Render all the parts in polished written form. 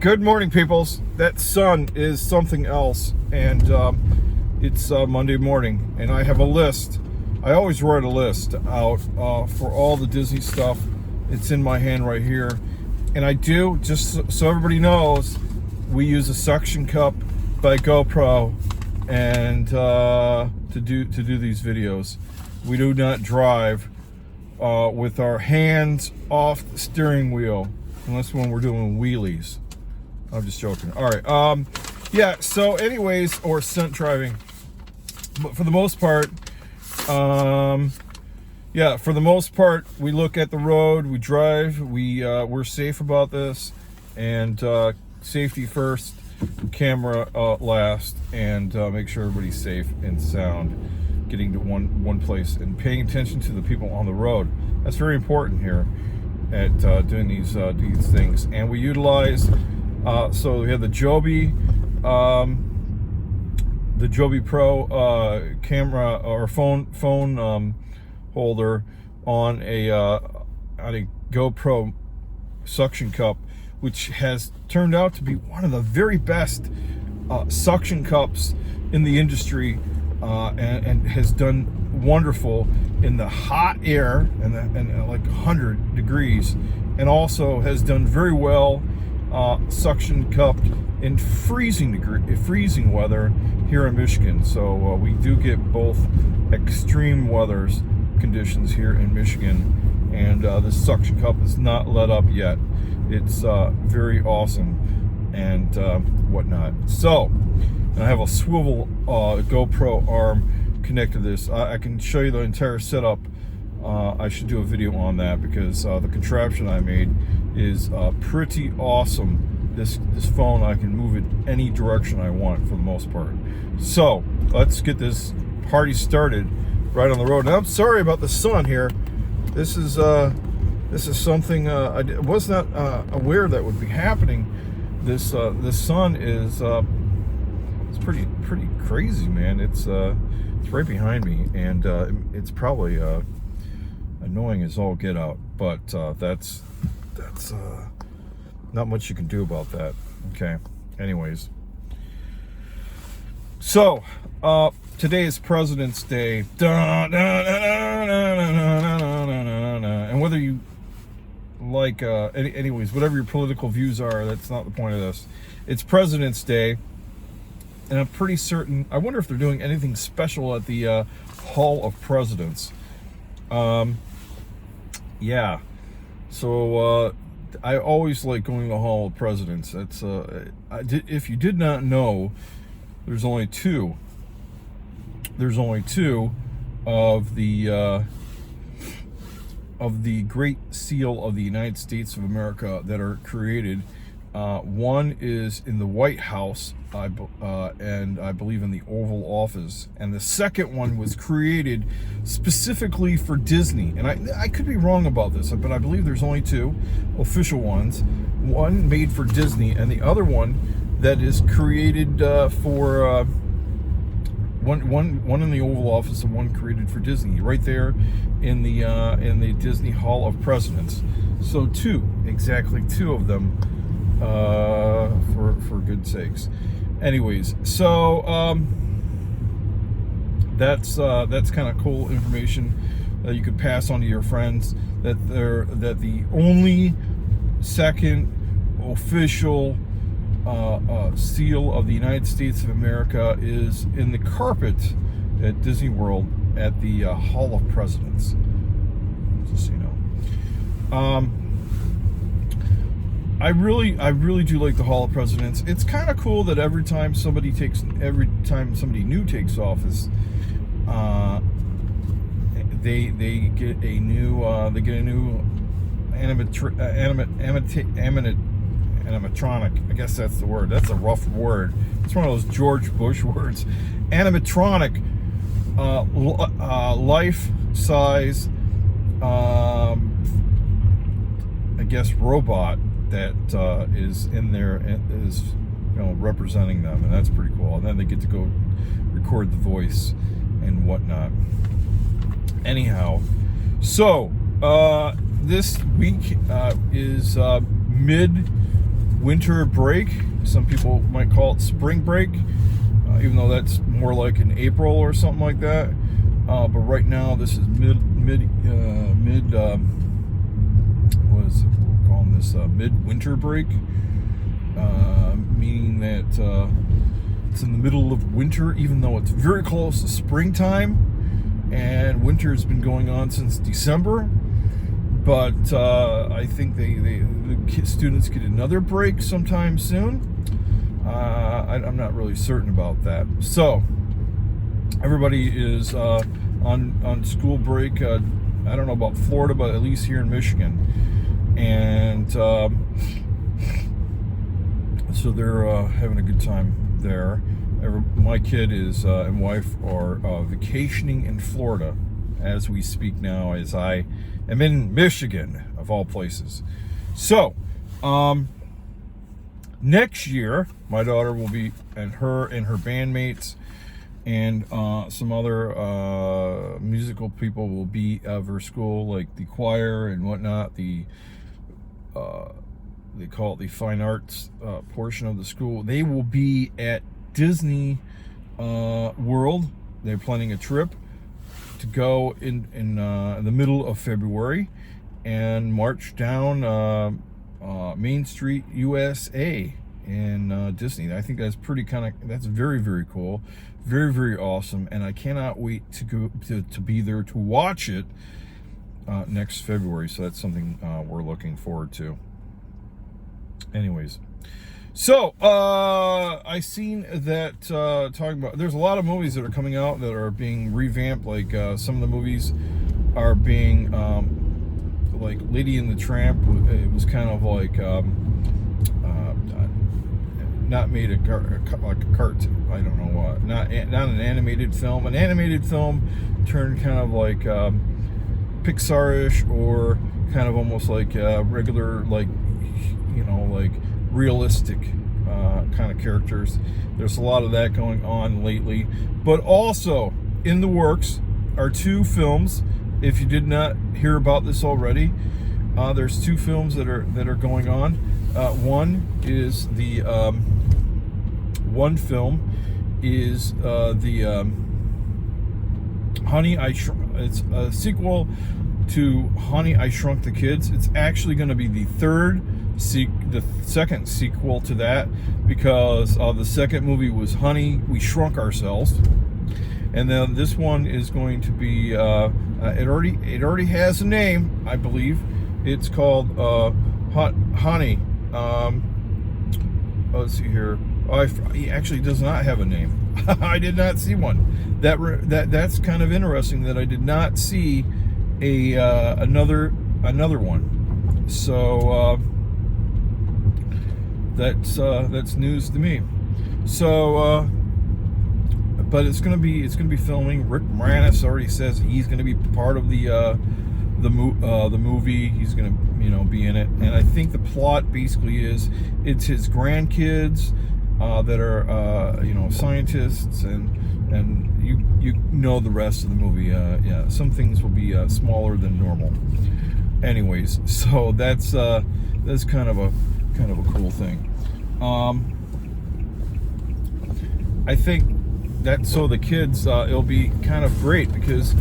Good morning, peoples. That sun is something else, and it's Monday morning, and I have a list. I always write a list out for all the Disney stuff. It's in my hand right here, and I do, just so everybody knows, we use a suction cup by GoPro and to do these videos. We do not drive with our hands off the steering wheel unless when we're doing wheelies. I'm just joking. All right. Yeah. So, anyways, or stunt driving. But for the most part, yeah. For the most part, we look at the road. We drive. We're safe about this, and safety first, camera last, and make sure everybody's safe and sound. Getting to one place and paying attention to the people on the road. That's very important here at doing these things. And we utilize. So we have the Joby Pro camera or phone holder on a GoPro suction cup, which has turned out to be one of the very best suction cups in the industry, and has done wonderful in the hot air and like 100 degrees, and also has done very well suction cupped in freezing weather here in Michigan. So we do get both extreme weathers conditions here in Michigan, and this suction cup is not let up yet. It's very awesome and whatnot. So, and I have a swivel GoPro arm connected to this. I can show you the entire setup. I should do a video on that because the contraption I made is pretty awesome. This phone, I can move it any direction I want for the most part. So let's get this party started right on the road. Now, I'm sorry about the sun here. This is something I was not aware that would be happening. This sun is it's pretty crazy, man. It's right behind me, and it's probably annoying as all get out, but that's not much you can do about that. Okay. Anyways, so today is President's Day, and whether you like anyways, whatever your political views are, that's not the point of this. It's President's Day, and I'm pretty certain, I wonder if they're doing anything special at the Hall of Presidents. Yeah, so I always like going to the Hall of Presidents. That's if you did not know, there's only two of the Great Seal of the United States of America that are created. One is in the White House, and I believe in the Oval Office, and the second one was created specifically for Disney. And I could be wrong about this, but I believe there's only two official ones. One made for Disney, and the other one that is created for one in the Oval Office and one created for Disney, right there in the Disney Hall of Presidents. So exactly two of them. For good sakes. Anyways, so that's kind of cool information that you could pass on to your friends, that the only second official seal of the United States of America is in the carpet at Disney World at the Hall of Presidents. Just so you know. I really do like the Hall of Presidents. It's kind of cool that every time somebody new takes office, they get a new animatronic. I guess that's the word. That's a rough word. It's one of those George Bush words. Animatronic, life-size, I guess, robot that is in there, is representing them, and that's pretty cool. And then they get to go record the voice and whatnot. Anyhow, so this week is midweek winter break. Some people might call it spring break, even though that's more like in April or something like that. But right now, this is what is it? We're calling this mid-winter break, meaning that it's in the middle of winter, even though it's very close to springtime, and winter has been going on since December. But I think the students get another break sometime soon. I'm not really certain about that. So everybody is on school break. I don't know about Florida, but at least here in Michigan. And so they're having a good time there. My kid is and wife are vacationing in Florida as we speak now, as I am in Michigan, of all places. So next year, my daughter will be, and her bandmates and some other musical people will be of her school, like the choir and whatnot. They call it the fine arts portion of the school. They will be at Disney World. They're planning a trip to go in the middle of February and march down Main Street, USA in Disney. I think that's that's very, very cool, very, very awesome, and I cannot wait to go to be there to watch it next February. So that's something we're looking forward to. Anyways, so I seen that talking about, there's a lot of movies that are coming out that are being revamped. Like some of the movies are being like Lady and the Tramp. It was kind of like not made like a cartoon. I don't know what. Not an animated film. An animated film turned kind of like Pixar-ish, or kind of almost like regular, like, you know, like realistic kind of characters. There's a lot of that going on lately. But also in the works are two films. If you did not hear about this already, there's two films that are going on. One is the one film is the Honey, it's a sequel to Honey, I Shrunk the Kids. It's actually going to be the second sequel to that, because the second movie was Honey, We Shrunk Ourselves, and then this one is going to be it already has a name, I believe. It's called Honey. Let's see here. He actually does not have a name. I did not see one. That's kind of interesting that I did not see another one. So that's news to me. So but it's gonna be filming. Rick Moranis already says he's gonna be part of the movie. He's gonna be in it, and I think the plot basically is it's his grandkids that are scientists, and you know the rest of the movie. Yeah, some things will be smaller than normal. Anyways, so that's kind of a cool thing. I think that, so the kids, it'll be kind of great because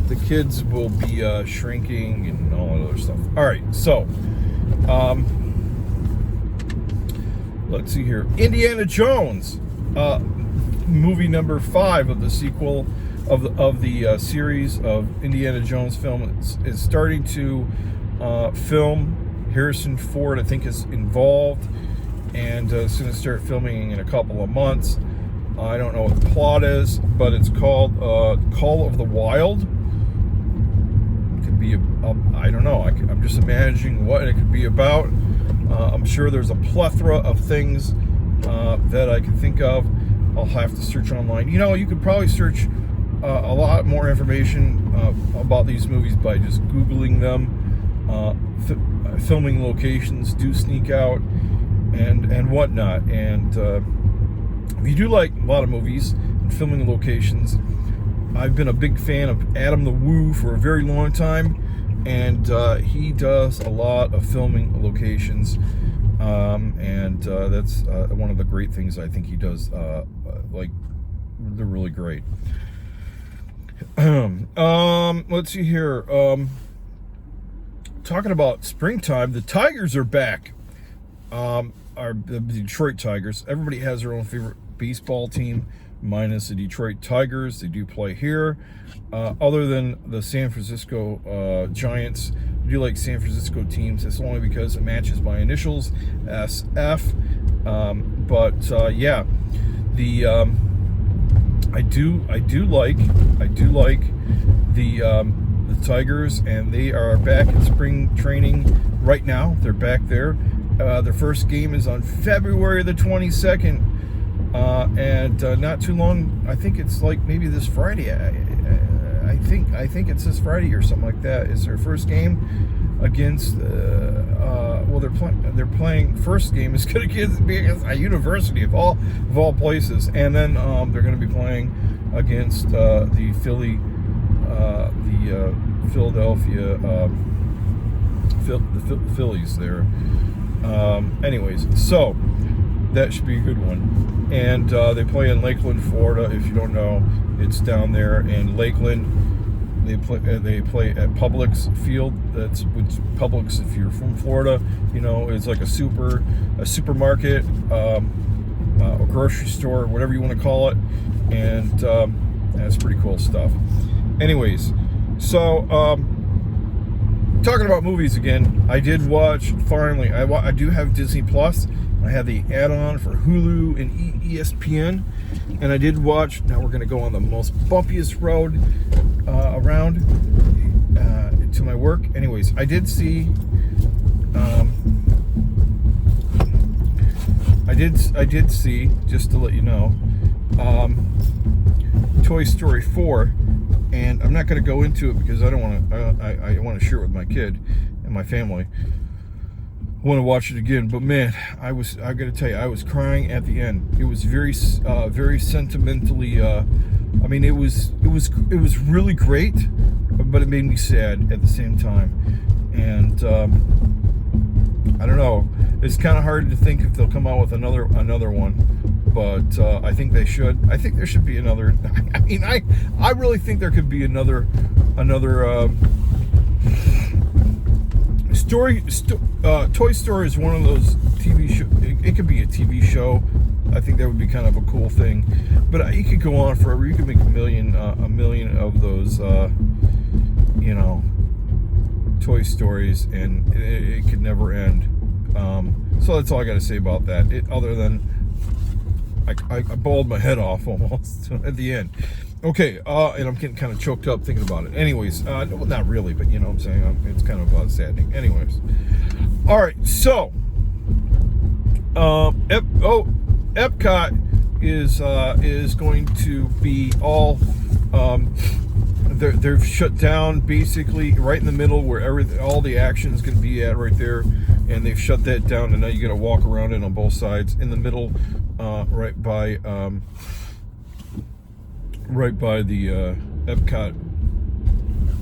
the kids will be shrinking and all that other stuff. All right, so let's see here. Indiana Jones, movie number 5 of the sequel of the series of Indiana Jones film is starting to film. Harrison Ford, I think, is involved, and it's going to start filming in a couple of months. I don't know what the plot is, but it's called Call of the Wild. It could be I don't know. I'm just imagining what it could be about. I'm sure there's a plethora of things that I can think of. I'll have to search online. You could probably search a lot more information about these movies by just Googling them. Filming locations do sneak out and whatnot. And if you do like a lot of movies and filming locations, I've been a big fan of Adam the Woo for a very long time, and he does a lot of filming locations and that's one of the great things I think he does. Like, they're really great. Let's see here. Talking about springtime, the Tigers are back. Are the Detroit Tigers. Everybody has their own favorite baseball team, minus the Detroit Tigers. They do play here. Other than the San Francisco Giants, I do like San Francisco teams. It's only because it matches my initials, SF. Yeah, the I do like the Tigers, and they are back in spring training right now. They're back there. Their first game is on February the 22nd, and not too long. I think it's like maybe this Friday. I think it's this Friday or something like that. Is their first game against? Well, they're playing. First game is going to be against a university of all places, and then they're going to be playing against the Philadelphia Phillies there. Anyways, so that should be a good one. And they play in Lakeland, Florida. If you don't know, it's down there in Lakeland. They play at Publix Field. That's Publix. If you're from Florida, you know it's like a supermarket, a grocery store, whatever you want to call it, and that's pretty cool stuff. Anyways, so talking about movies again, I did watch finally. I do have Disney Plus. I have the add-on for Hulu and ESPN, and I did watch. Now we're going to go on the most bumpiest road around to my work. Anyways, I did see. I did see, just to let you know, Toy Story 4, and I'm not going to go into it because I don't want to. I want to share it with my kid and my family. I want to watch it again, but man, I got to tell you, I was crying at the end. It was very sentimentally. I mean, it was really great, but it made me sad at the same time. And I don't know. It's kind of hard to think if they'll come out with another one, but I think they should. I think there should be another. I mean, I really think there could be another story. Toy Story is one of those TV show. It could be a TV show. I think that would be kind of a cool thing. But you could go on forever. You could make a million of those, Toy Stories, and it could never end. So that's all I got to say about that. Other than I bawled my head off almost at the end. Okay, and I'm getting kind of choked up thinking about it. Anyways, not really, but you know what I'm saying? It's kind of saddening. Anyways. All right, so Epcot is going to be all they're shut down basically right in the middle where all the action is going to be at right there, and they've shut that down, and now you got to walk around it on both sides. In the middle, right by the Epcot,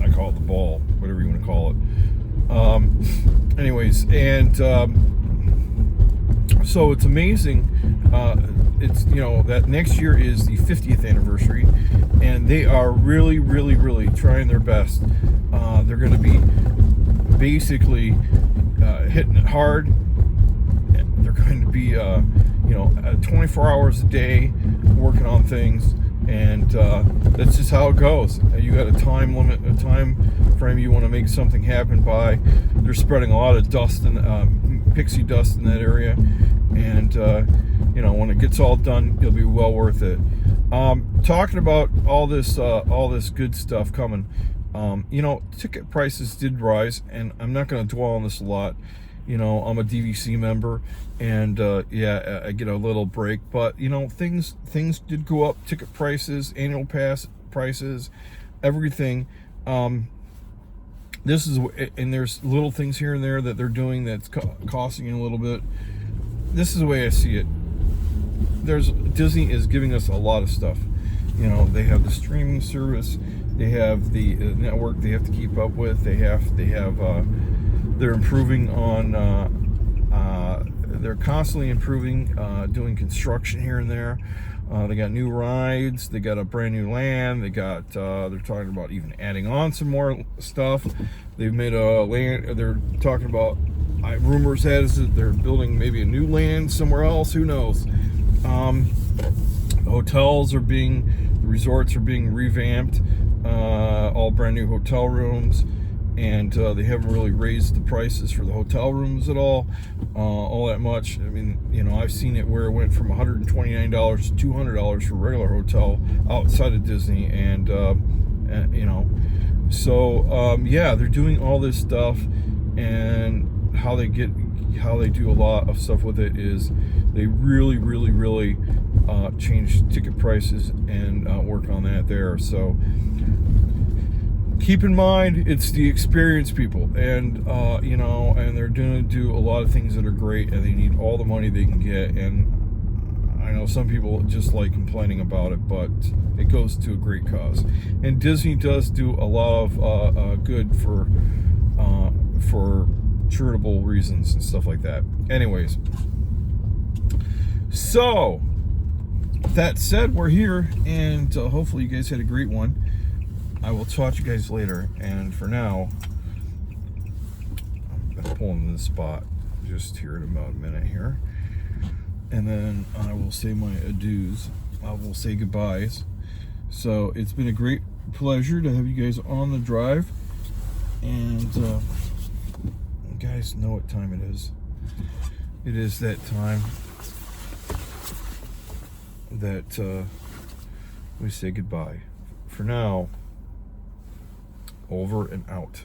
I call it the ball, whatever you want to call it. Anyways, and so it's amazing. It's that next year is the 50th anniversary, and they are really, really, really trying their best. They're going to be basically hitting it hard. They're going to be 24 hours a day working on things, and that's just how it goes. You got a time limit, a time frame you want to make something happen by. They're spreading a lot of dust and pixie dust in that area, and when it gets all done, it'll be well worth it. Talking about all this good stuff coming. Ticket prices did rise, and I'm not going to dwell on this a lot. I'm a DVC member, and I get a little break, but things did go up. Ticket prices, annual pass prices, everything. This is, and there's little things here and there that they're doing that's costing you a little bit. This is the way I see it. Disney is giving us a lot of stuff. They have the streaming service, they have the network they have to keep up with. They're improving on they're constantly improving, doing construction here and there. They got new rides, they got a brand new land, they got, they're talking about even adding on some more stuff. They've made a land, they're talking about, rumors has it they're building maybe a new land somewhere else, who knows. Hotels are being, the resorts are being revamped, all brand new hotel rooms, and they haven't really raised the prices for the hotel rooms at all that much. I mean, you know, I've seen it where it went from $129 to $200 for a regular hotel outside of Disney, and you know, so yeah, they're doing all this stuff, and how they do a lot of stuff with it is they really change ticket prices and work on that there. So keep in mind, it's the experienced people, and you know, and they're gonna do a lot of things that are great, and they need all the money they can get. And I know some people just like complaining about it, but it goes to a great cause. And Disney does do a lot of good for charitable reasons and stuff like that. Anyways, so that said, we're here, and hopefully you guys had a great one. I will talk to you guys later, and for now, I'm gonna pull in this spot just here in about a minute here, and then I will say my adieus. I will say goodbyes. So it's been a great pleasure to have you guys on the drive, and you guys know what time it is. It is that time that we say goodbye. For now, over and out.